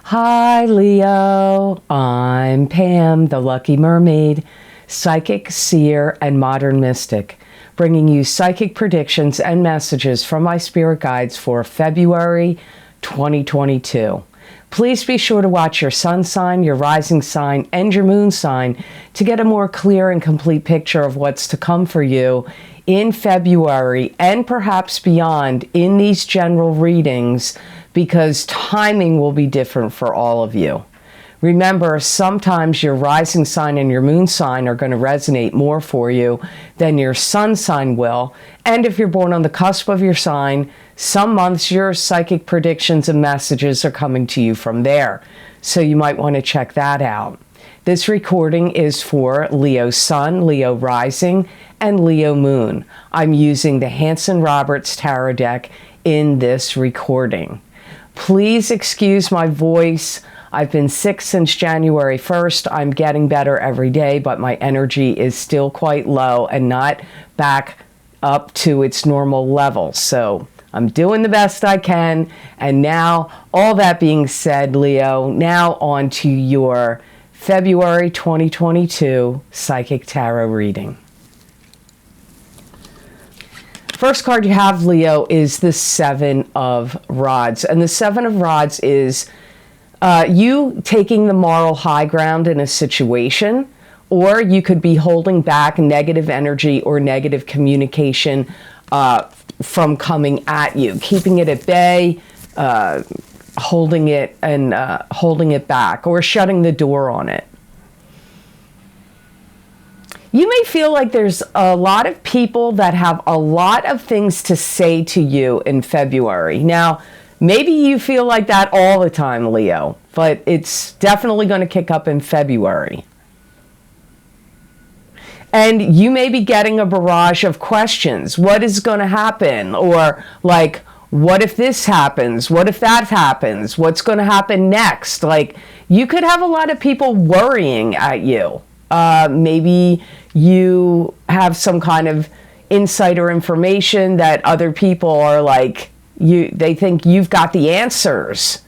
Hi, Leo. I'm Pam, the Lucky Mermaid, psychic, seer, and modern mystic, bringing you psychic predictions and messages from my spirit guides for February 2022. Please be sure to watch your sun sign, your rising sign, and your moon sign to get a more clear and complete picture of what's to come for you in February and perhaps beyond in these general readings, because timing will be different for all of you. Remember, sometimes your rising sign and your moon sign are going to resonate more for you than your sun sign will. And if you're born on the cusp of your sign, some months your psychic predictions and messages are coming to you from there. So you might want to check that out. This recording is for Leo Sun, Leo Rising, and Leo Moon. I'm using the Hanson Roberts Tarot deck in this recording. Please excuse my voice. I've been sick since January 1st. I'm getting better every day, but my energy is still quite low and not back up to its normal level. So I'm doing the best I can. And now, all that being said, Leo, now on to your February 2022 Psychic Tarot reading. First card you have, Leo, is the Seven of Rods. And the Seven of Rods is you taking the moral high ground in a situation, or you could be holding back negative energy or negative communication from coming at you, keeping it at bay, holding it back, or shutting the door on it. You may feel like there's a lot of people that have a lot of things to say to you in February. Now, maybe you feel like that all the time, Leo, but it's definitely going to kick up in February. And you may be getting a barrage of questions. What is going to happen? Or like, what if this happens? What if that happens? What's going to happen next? Like, you could have a lot of people worrying at you. Maybe you have some kind of insider information that other people are like, they think you've got the answers.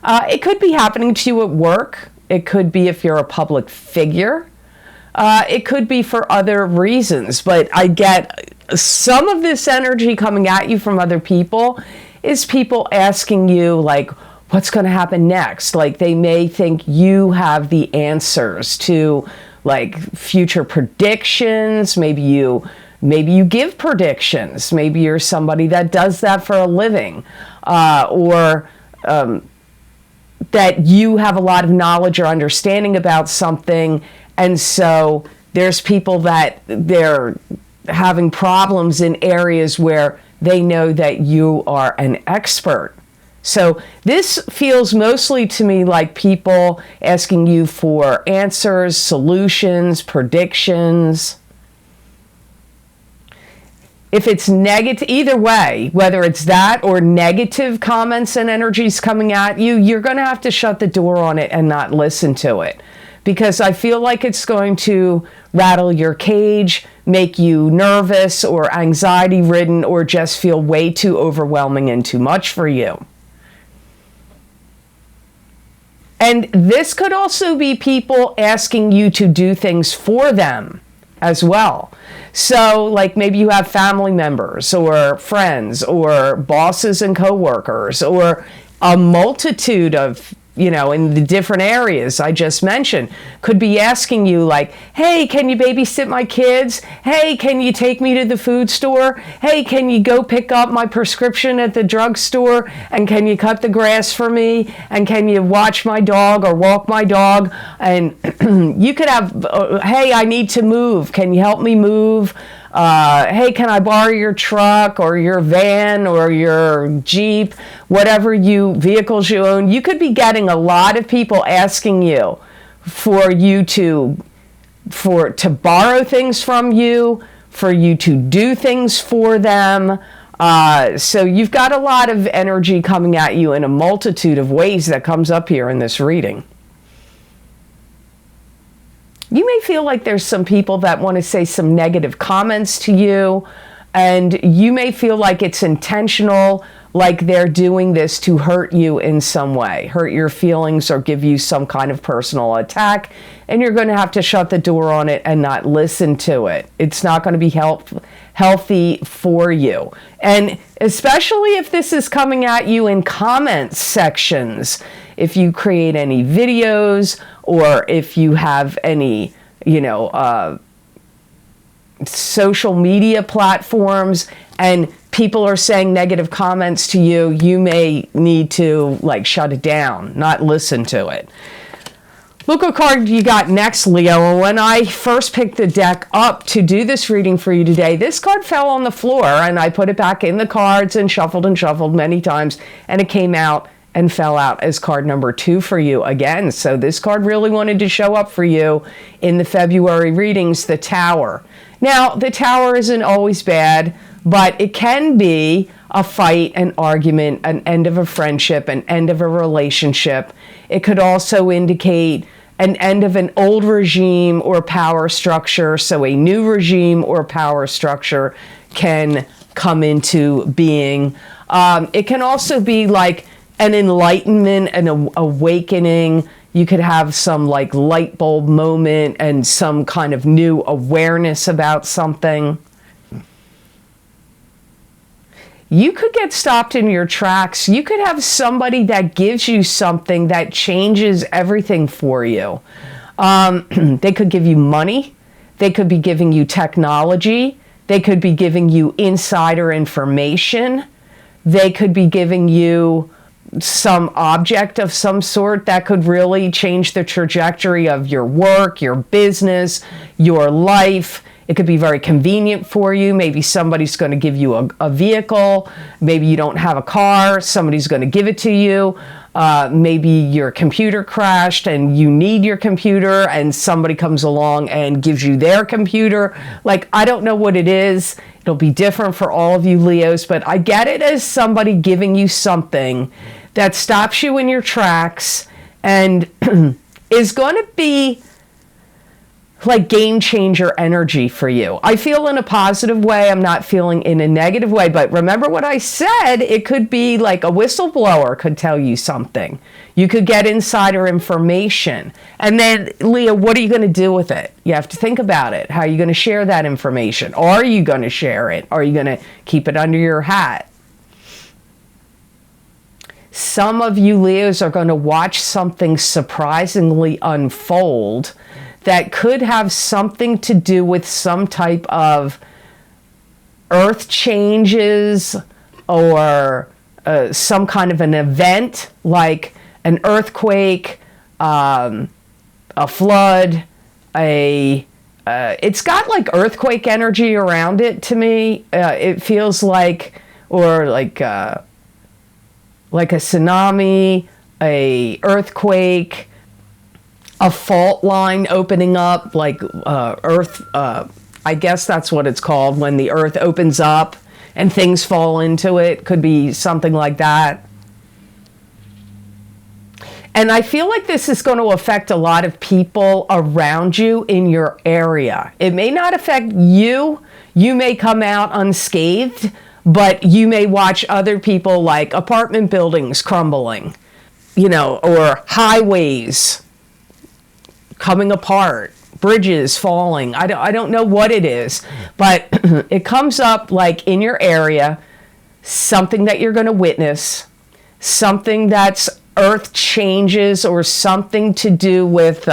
It could be happening to you at work. It could be if you're a public figure. It could be for other reasons, but I get some of this energy coming at you from other people is people asking you, like, what's going to happen next? Like, they may think you have the answers to, like, future predictions. Maybe you give predictions. Maybe you're somebody that does that for a living, or that you have a lot of knowledge or understanding about something, and so there's people that they're having problems in areas where they know that you are an expert. So this feels mostly to me like people asking you for answers, solutions, predictions. If it's negative, either way, whether it's that or negative comments and energies coming at you, you're going to have to shut the door on it and not listen to it. Because I feel like it's going to rattle your cage, make you nervous or anxiety-ridden, or just feel way too overwhelming and too much for you. And this could also be people asking you to do things for them as well. So, like, maybe you have family members or friends or bosses and coworkers or a multitude of, in the different areas I just mentioned, could be asking you, like, hey, can you babysit my kids? Hey, can you take me to the food store? Hey, can you go pick up my prescription at the drugstore? And can you cut the grass for me? And can you watch my dog or walk my dog? And you could have, hey, I need to move. Can you help me move? Hey, can I borrow your truck or your van or your Jeep, whatever vehicles you own? You could be getting a lot of people asking you for you to borrow things from you, for you to do things for them. So you've got a lot of energy coming at you in a multitude of ways that comes up here in this reading. You may feel like there's some people that want to say some negative comments to you, and you may feel like it's intentional, like they're doing this to hurt you in some way, hurt your feelings or give you some kind of personal attack, and you're going to have to shut the door on it and not listen to it. It's not going to be healthy for you. And especially if this is coming at you in comment sections, if you create any videos or if you have any, social media platforms and people are saying negative comments to you, you may need to shut it down, not listen to it. Look what card you got next, Leo. When I first picked the deck up to do this reading for you today, this card fell on the floor and I put it back in the cards and shuffled many times, and it came out and fell out as card number 2 for you again. So this card really wanted to show up for you in the February readings, the Tower. Now, the Tower isn't always bad, but it can be a fight, an argument, an end of a friendship, an end of a relationship. It could also indicate an end of an old regime or power structure, so a new regime or power structure can come into being. It can also be like an enlightenment, an awakening. You could have some light bulb moment and some kind of new awareness about something. You could get stopped in your tracks. You could have somebody that gives you something that changes everything for you. They could give you money. They could be giving you technology. They could be giving you insider information. They could be giving you some object of some sort that could really change the trajectory of your work, your business, your life. It could be very convenient for you. Maybe somebody's going to give you a vehicle. Maybe you don't have a car. Somebody's going to give it to you. Maybe your computer crashed and you need your computer and somebody comes along and gives you their computer. I don't know what it is. It'll be different for all of you Leos, but I get it as somebody giving you something that stops you in your tracks and is going to be game changer energy for you. I feel in a positive way. I'm not feeling in a negative way. But remember what I said, it could be like a whistleblower could tell you something. You could get insider information. And then, Leo, what are you going to do with it? You have to think about it. How are you going to share that information? Are you going to share it? Are you going to keep it under your hat? Some of you Leos are going to watch something surprisingly unfold that could have something to do with some type of earth changes or some kind of an event like an earthquake, a flood, it's got earthquake energy around it to me. It feels like a tsunami, a earthquake, a fault line opening up, earth, I guess that's what it's called, when the earth opens up and things fall into it. Could be something like that. And I feel like this is going to affect a lot of people around you in your area. It may not affect you. You may come out unscathed, but you may watch other people, like apartment buildings crumbling, or highways coming apart, bridges falling. I don't know what it is, but it comes up in your area, something that you're going to witness, something that's earth changes or something to do with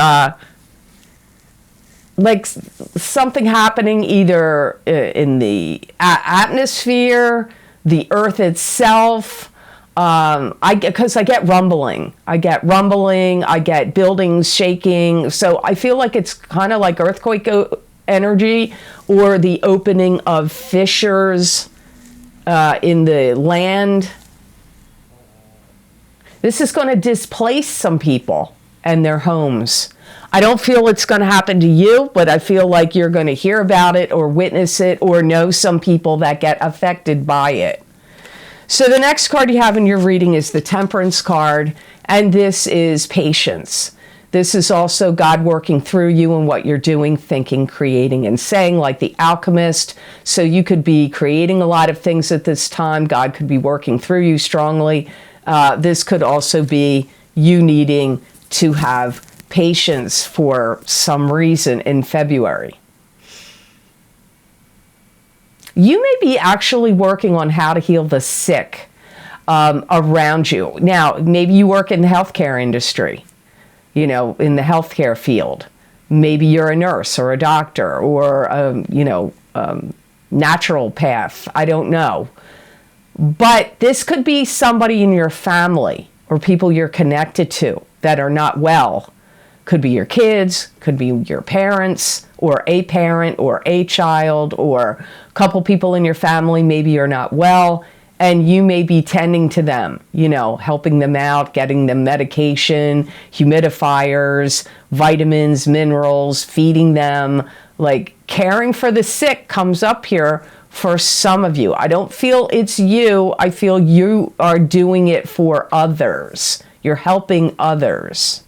something happening either in the atmosphere, the earth itself. Because I get rumbling. I get buildings shaking. So I feel like it's kind of like earthquake energy or the opening of fissures in the land. This is going to displace some people and their homes. I don't feel it's going to happen to you, but I feel like you're going to hear about it or witness it or know some people that get affected by it. So the next card you have in your reading is the Temperance card, and this is patience. This is also God working through you and what you're doing, thinking, creating, and saying, like the alchemist. So you could be creating a lot of things at this time. God could be working through you strongly. This could also be you needing to have patience for some reason in February. You may be actually working on how to heal the sick around you. Now, maybe you work in the healthcare industry, in the healthcare field. Maybe you're a nurse or a doctor or, naturopath. I don't know. But this could be somebody in your family or people you're connected to that are not well. Could be your kids, could be your parents, or a parent, or a child, or a couple people in your family. Maybe you're not well, and you may be tending to them, helping them out, getting them medication, humidifiers, vitamins, minerals, feeding them. Like caring for the sick comes up here for some of you. I don't feel it's you. I feel you are doing it for others. You're helping others.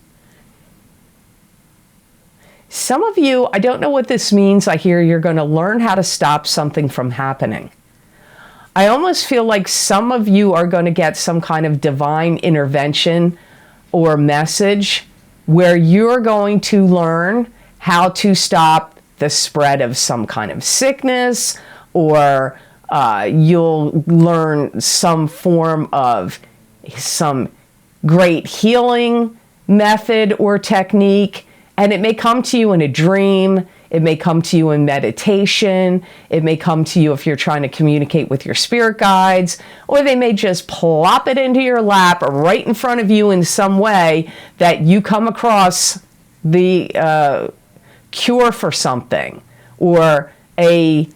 Some of you, I don't know what this means. I hear you're going to learn how to stop something from happening. I almost feel like some of you are going to get some kind of divine intervention or message where you're going to learn how to stop the spread of some kind of sickness, or you'll learn some form of some great healing method or technique. And it may come to you in a dream. It may come to you in meditation. It may come to you if you're trying to communicate with your spirit guides, or they may just plop it into your lap or right in front of you in some way that you come across the cure for something, or a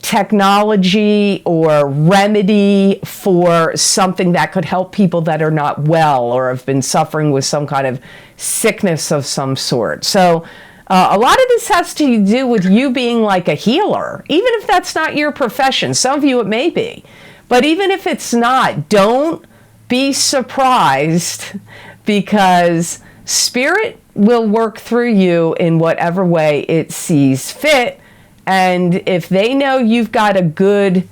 technology or remedy for something that could help people that are not well or have been suffering with some kind of sickness of some sort. So a lot of this has to do with you being like a healer, even if that's not your profession. Some of you it may be. But even if it's not, don't be surprised, because Spirit will work through you in whatever way it sees fit. And if they know you've got a good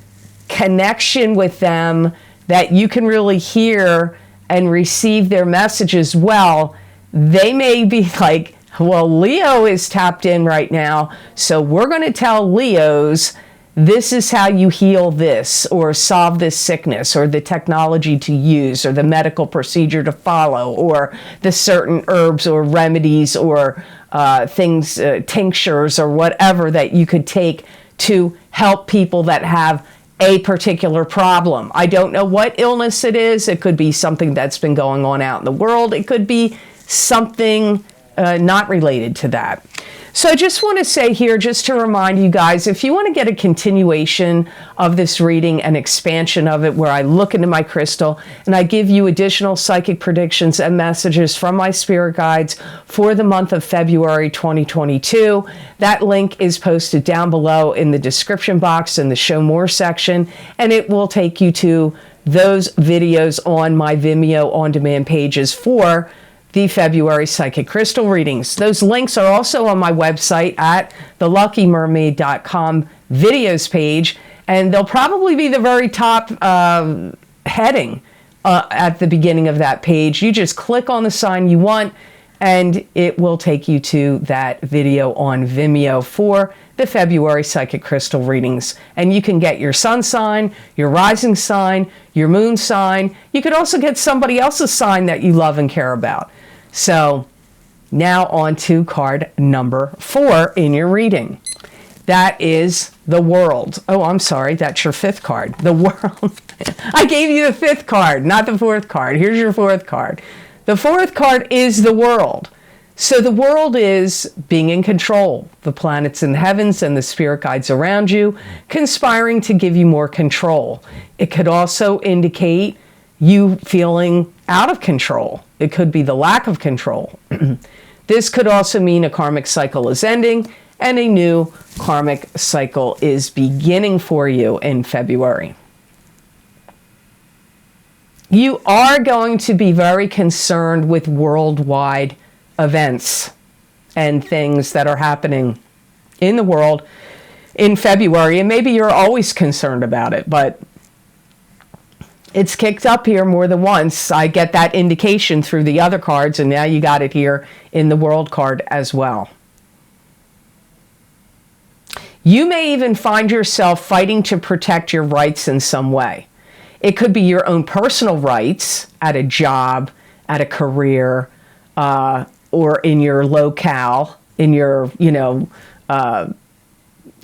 connection with them, that you can really hear and receive their messages well, they may be like, well, Leo is tapped in right now, so we're going to tell Leos, this is how you heal this, or solve this sickness, or the technology to use, or the medical procedure to follow, or the certain herbs or remedies or things, tinctures or whatever that you could take to help people that have a particular problem. I don't know what illness it is. It could be something that's been going on out in the world. It could be something not related to that. So I just want to say here, just to remind you guys, if you want to get a continuation of this reading, an expansion of it, where I look into my crystal and I give you additional psychic predictions and messages from my spirit guides for the month of February 2022, that link is posted down below in the description box in the Show More section, and it will take you to those videos on my Vimeo on-demand pages for the February Psychic Crystal readings. Those links are also on my website at theluckymermaid.com videos page, and they'll probably be the very top heading at the beginning of that page. You just click on the sign you want, and it will take you to that video on Vimeo for the February Psychic Crystal readings. And you can get your sun sign, your rising sign, your moon sign. You could also get somebody else's sign that you love and care about. So now on to card number 4 in your reading. That is the World. Oh, I'm sorry. That's your 5th card. The World. I gave you the 5th card, not the 4th card. Here's your 4th card. The 4th card is the World. So the World is being in control. The planets in the heavens and the spirit guides around you conspiring to give you more control. It could also indicate you feeling out of control. It could be the lack of control. This could also mean a karmic cycle is ending and a new karmic cycle is beginning for you in February. You are going to be very concerned with worldwide events and things that are happening in the world in February. And maybe you're always concerned about it, but it's kicked up here more than once. I get that indication through the other cards, and now you got it here in the World card as well. You may even find yourself fighting to protect your rights in some way. It could be your own personal rights at a job, at a career, or in your locale, in your, in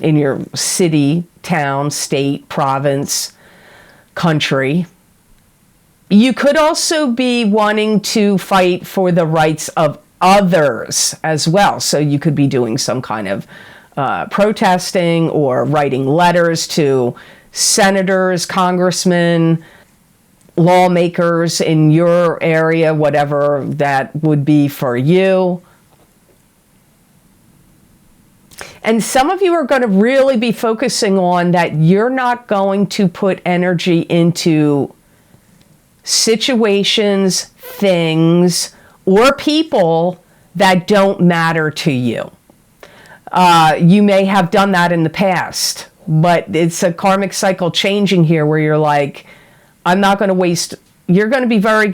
your city, town, state, province, country. You could also be wanting to fight for the rights of others as well. So you could be doing some kind of protesting or writing letters to senators, congressmen, lawmakers in your area, whatever that would be for you. And some of you are going to really be focusing on that you're not going to put energy into situations, things, or people that don't matter to you. You may have done that in the past, but it's a karmic cycle changing here where you're like, I'm not going to waste. You're going to be very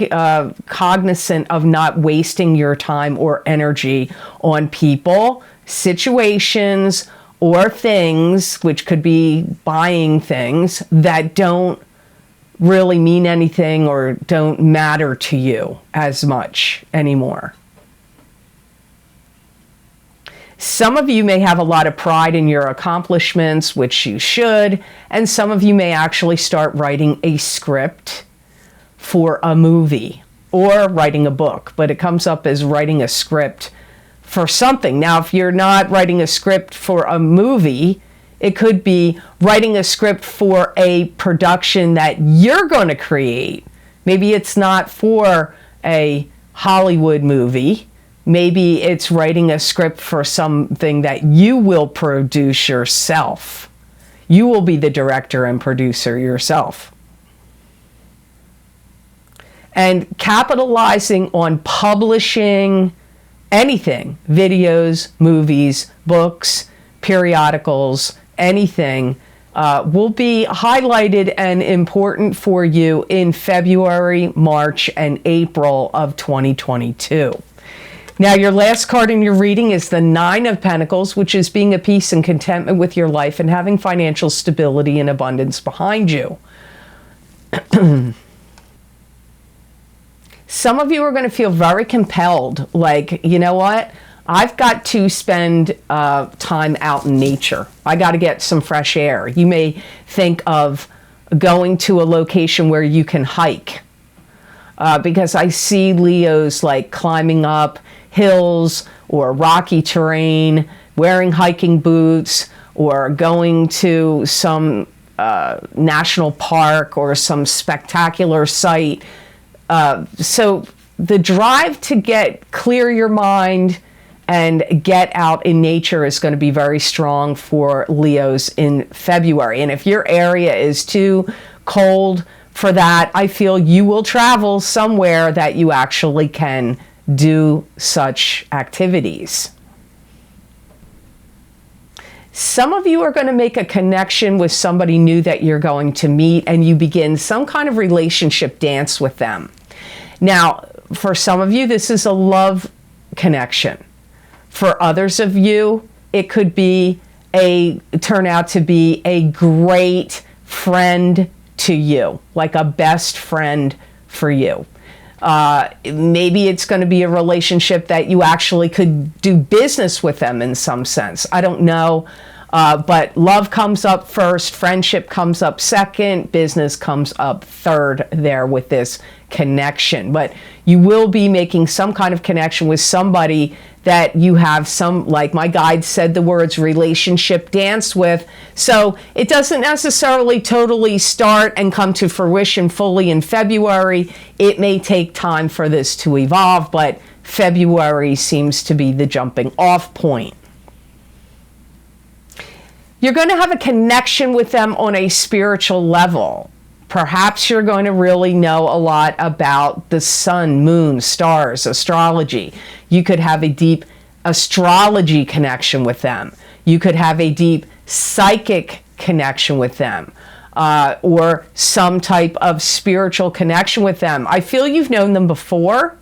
cognizant of not wasting your time or energy on people, situations, or things, which could be buying things that don't really mean anything or don't matter to you as much anymore. Some of you may have a lot of pride in your accomplishments, which you should, and some of you may actually start writing a script for a movie or writing a book, but it comes up as writing a script for something. Now, if you're not writing a script for a movie, it could be writing a script for a production that you're going to create. Maybe it's not for a Hollywood movie. Maybe it's writing a script for something that you will produce yourself. You will be the director and producer yourself. And capitalizing on publishing anything, videos, movies, books, periodicals, anything, will be highlighted and important for you in February, March, and April of 2022. Now, your last card in your reading is the Nine of Pentacles, which is being at peace and contentment with your life and having financial stability and abundance behind you. Some of you are going to feel very compelled, like, you know what? I've got to spend time out in nature. I got to get some fresh air. You may think of going to a location where you can hike, because I see Leos like climbing up hills or rocky terrain, wearing hiking boots, or going to some national park or some spectacular site. So the drive to clear your mind and get out in nature is going to be very strong for Leos in February. And if your area is too cold for that, I feel you will travel somewhere that you actually can do such activities. Some of you are going to make a connection with somebody new that you're going to meet, and you begin some kind of relationship dance with them. Now, for some of you, this is a love connection. For others of you, it could be turn out to be a great friend to you, like a best friend for you. Maybe it's going to be a relationship that you actually could do business with them in some sense. I don't know. But love comes up first, friendship comes up second, business comes up third there with this connection. But you will be making some kind of connection with somebody that you have some, like my guide said, the words relationship dance with. So it doesn't necessarily totally start and come to fruition fully in February. It may take time for this to evolve, but February seems to be the jumping off point. You're going to have a connection with them on a spiritual level. Perhaps you're going to really know a lot about the sun, moon, stars, astrology. You could have a deep astrology connection with them. You could have a deep psychic connection with them, or some type of spiritual connection with them. I feel you've known them before,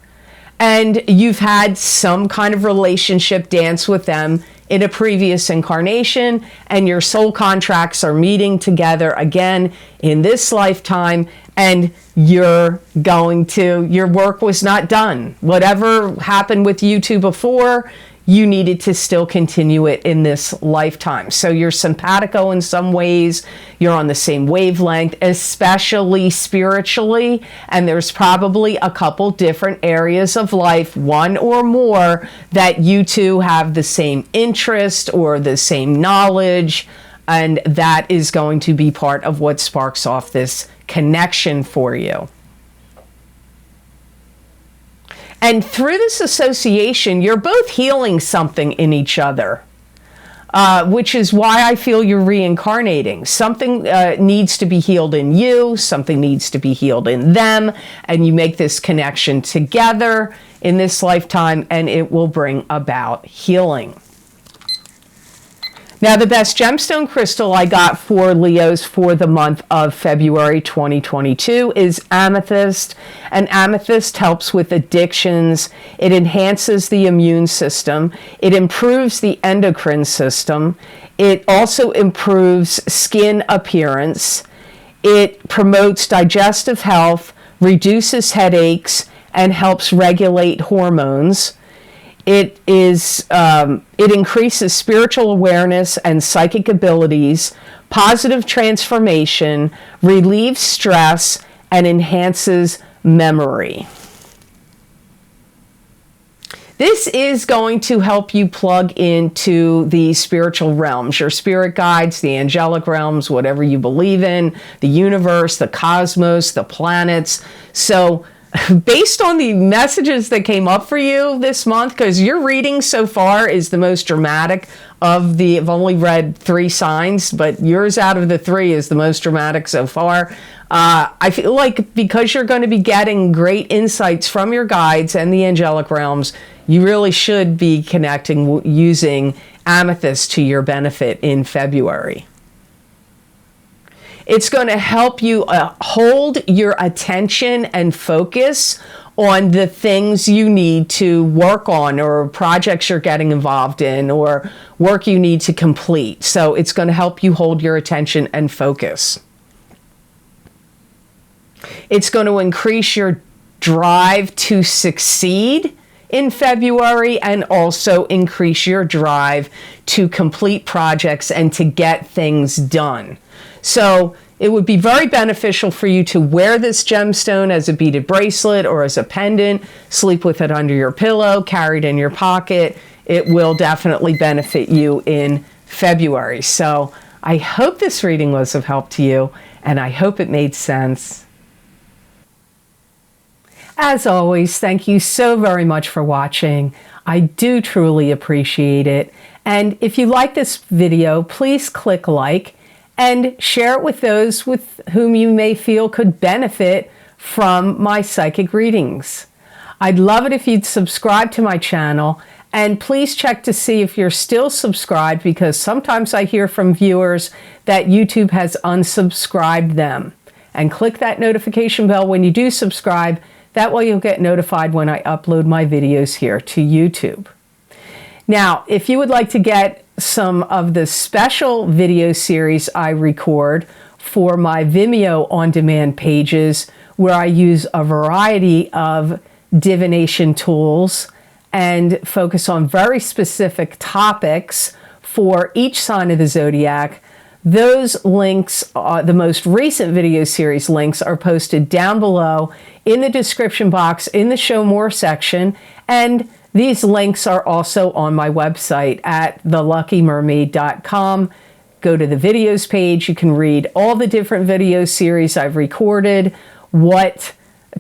and you've had some kind of relationship dance with them in a previous incarnation, and your soul contracts are meeting together again in this lifetime, and your work was not done. Whatever happened with you two before, you needed to still continue it in this lifetime. So you're simpatico in some ways, you're on the same wavelength, especially spiritually, and there's probably a couple different areas of life, one or more, that you two have the same interest or the same knowledge, and that is going to be part of what sparks off this connection for you. And through this association, you're both healing something in each other, which is why I feel you're reincarnating. Something needs to be healed in you, something needs to be healed in them, and you make this connection together in this lifetime, and it will bring about healing. Now, the best gemstone crystal I got for Leos for the month of February 2022 is amethyst. And amethyst helps with addictions. It enhances the immune system. It improves the endocrine system. It also improves skin appearance. It promotes digestive health, reduces headaches, and helps regulate hormones. It increases spiritual awareness and psychic abilities, positive transformation, relieves stress, and enhances memory. This is going to help you plug into the spiritual realms, your spirit guides, the angelic realms, whatever you believe in, the universe, the cosmos, the planets. So based on the messages that came up for you this month, because your reading so far is the most dramatic I've only read 3 signs, but yours out of the 3 is the most dramatic so far. I feel like because you're going to be getting great insights from your guides and the angelic realms, you really should be connecting using amethyst to your benefit in February. It's going to help you hold your attention and focus on the things you need to work on, or projects you're getting involved in, or work you need to complete. So it's going to help you hold your attention and focus. It's going to increase your drive to succeed in February, and also increase your drive to complete projects and to get things done. So it would be very beneficial for you to wear this gemstone as a beaded bracelet or as a pendant, sleep with it under your pillow, carry it in your pocket. It will definitely benefit you in February. So I hope this reading was of help to you, and I hope it made sense. As always, thank you so very much for watching. I do truly appreciate it. And if you like this video, please click like and share it with those with whom you may feel could benefit from my psychic readings. I'd love it if you'd subscribe to my channel, and please check to see if you're still subscribed, because sometimes I hear from viewers that YouTube has unsubscribed them. And click that notification bell when you do subscribe. That way you'll get notified when I upload my videos here to YouTube. Now, if you would like to get some of the special video series I record for my Vimeo on-demand pages, where I use a variety of divination tools and focus on very specific topics for each sign of the zodiac, those links, the most recent video series links, are posted down below in the description box in the Show More section, and these links are also on my website at theluckymermaid.com. Go to the videos page. You can read all the different video series I've recorded, what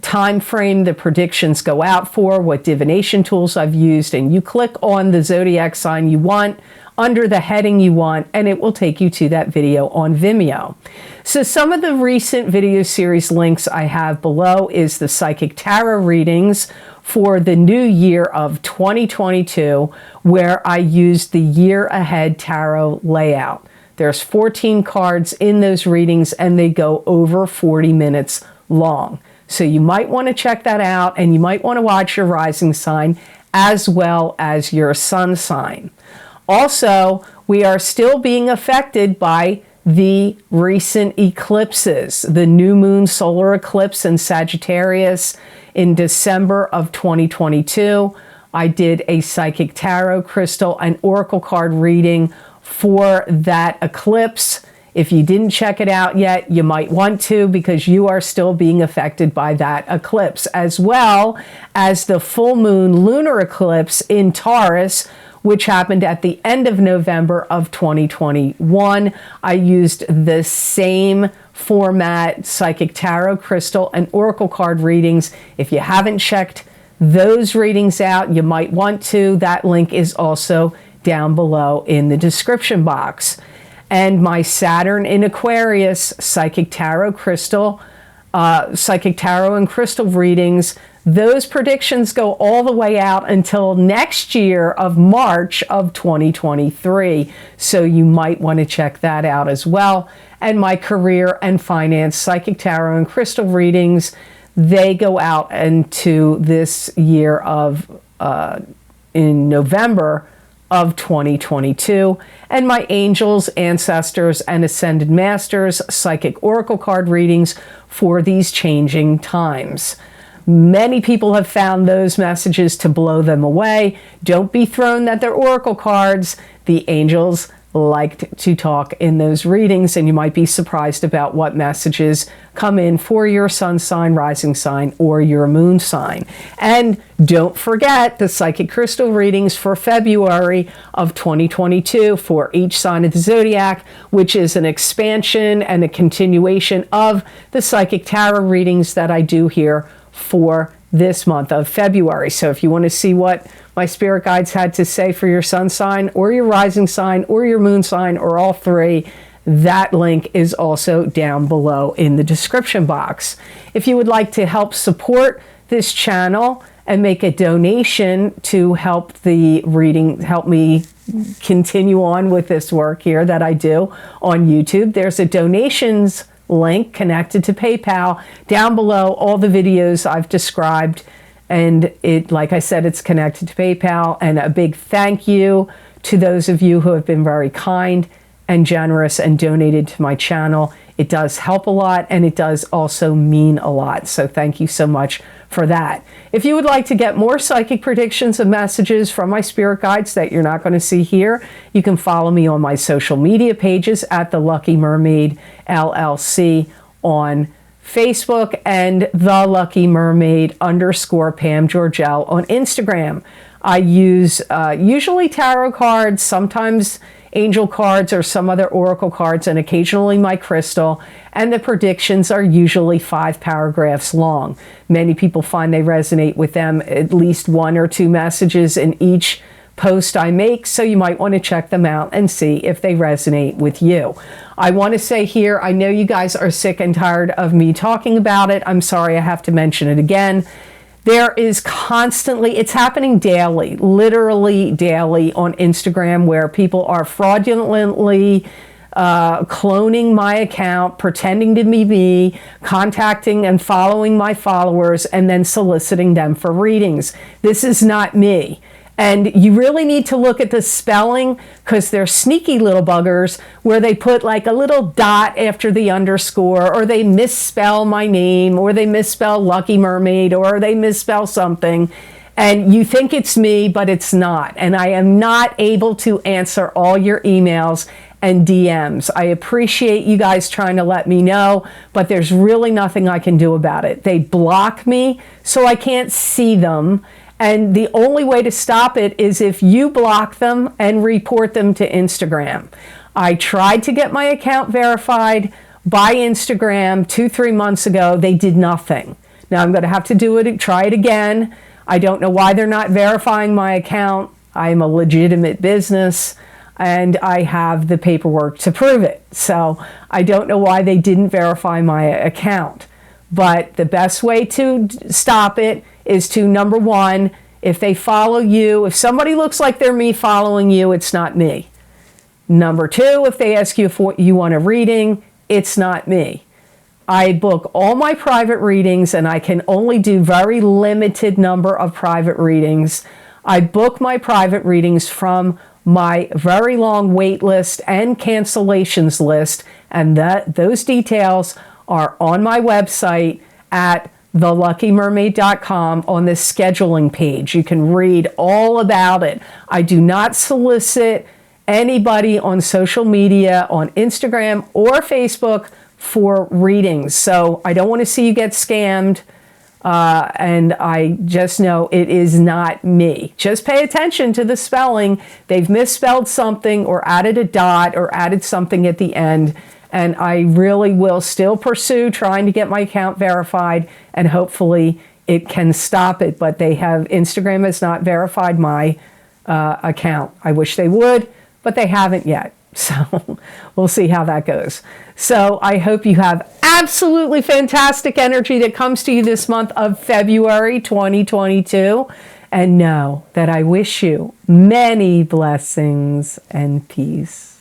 time frame the predictions go out for, what divination tools I've used, and you click on the zodiac sign you want under the heading you want, and it will take you to that video on Vimeo. So some of the recent video series links I have below is the Psychic Tarot readings for the new year of 2022, where I used the year ahead tarot layout. There's 14 cards in those readings and they go over 40 minutes long. So you might want to check that out, and you might want to watch your rising sign as well as your sun sign. Also, we are still being affected by the recent eclipses, the new moon solar eclipse in Sagittarius in December of 2022. I did a psychic tarot crystal and oracle card reading for that eclipse. If you didn't check it out yet, you might want to, because you are still being affected by that eclipse, as well as the full moon lunar eclipse in Taurus, which happened at the end of November of 2021. I used the same format, psychic tarot crystal and oracle card readings. If you haven't checked those readings out, you might want to. That link is also down below in the description box. And my Saturn in Aquarius psychic tarot crystal, psychic tarot and crystal readings, those predictions go all the way out until next year of March of 2023. So you might want to check that out as well. And my career and finance psychic tarot and crystal readings, they go out into this year of in November of 2022. And my angels, ancestors, and ascended masters psychic oracle card readings for these changing times. Many people have found those messages to blow them away. Don't be thrown that they're oracle cards. The angels liked to talk in those readings, and you might be surprised about what messages come in for your sun sign, rising sign, or your moon sign. And don't forget the psychic crystal readings for February of 2022 for each sign of the zodiac, which is an expansion and a continuation of the psychic tarot readings that I do here for this month of February. So if you want to see what my spirit guides had to say for your sun sign or your rising sign or your moon sign or all three, that link is also down below in the description box. If you would like to help support this channel and make a donation to help the reading, help me continue on with this work here that I do on YouTube, there's a donations link connected to PayPal down below all the videos I've described, and it, like I said, it's connected to PayPal. And a big thank you to those of you who have been very kind and generous and donated to my channel. It does help a lot, and it does also mean a lot. So thank you so much for that. If you would like to get more psychic predictions and messages from my spirit guides that you're not going to see here, you can follow me on my social media pages at The Lucky Mermaid LLC on Facebook and The Lucky Mermaid _ Pam Georgelle on Instagram. I use usually tarot cards, sometimes angel cards or some other oracle cards, and occasionally my crystal, and the predictions are usually 5 paragraphs long. Many people find they resonate with them, at least 1 or 2 messages in each post I make, so you might want to check them out and see if they resonate with you. I want to say here, I know you guys are sick and tired of me talking about it. I'm sorry I have to mention it again. There is constantly, it's happening daily, literally daily on Instagram, where people are fraudulently cloning my account, pretending to be me, contacting and following my followers, and then soliciting them for readings. This is not me. And you really need to look at the spelling, because they're sneaky little buggers where they put like a little dot after the underscore, or they misspell my name, or they misspell Lucky Mermaid, or they misspell something. And you think it's me, but it's not. And I am not able to answer all your emails and DMs. I appreciate you guys trying to let me know, but there's really nothing I can do about it. They block me, so I can't see them. And the only way to stop it is if you block them and report them to Instagram. I tried to get my account verified by Instagram 2-3 months ago. They did nothing. Now I'm going to have to do it, try it again. I don't know why they're not verifying my account. I'm a legitimate business, and I have the paperwork to prove it. So I don't know why they didn't verify my account. But the best way to stop it is to, number one, if they follow you, if somebody looks like they're me following you, it's not me. Number two, if they ask you if you want a reading, it's not me. I book all my private readings, and I can only do very limited number of private readings. I book my private readings from my very long wait list and cancellations list, and those details are on my website at theluckymermaid.com on the scheduling page. You can read all about it. I do not solicit anybody on social media, on Instagram or Facebook, for readings. So I don't want to see you get scammed. And I just know it is not me. Just pay attention to the spelling. They've misspelled something or added a dot or added something at the end. And I really will still pursue trying to get my account verified, and hopefully it can stop it. But Instagram has not verified my account. I wish they would, but they haven't yet. So we'll see how that goes. So I hope you have absolutely fantastic energy that comes to you this month of February 2022. And know that I wish you many blessings and peace.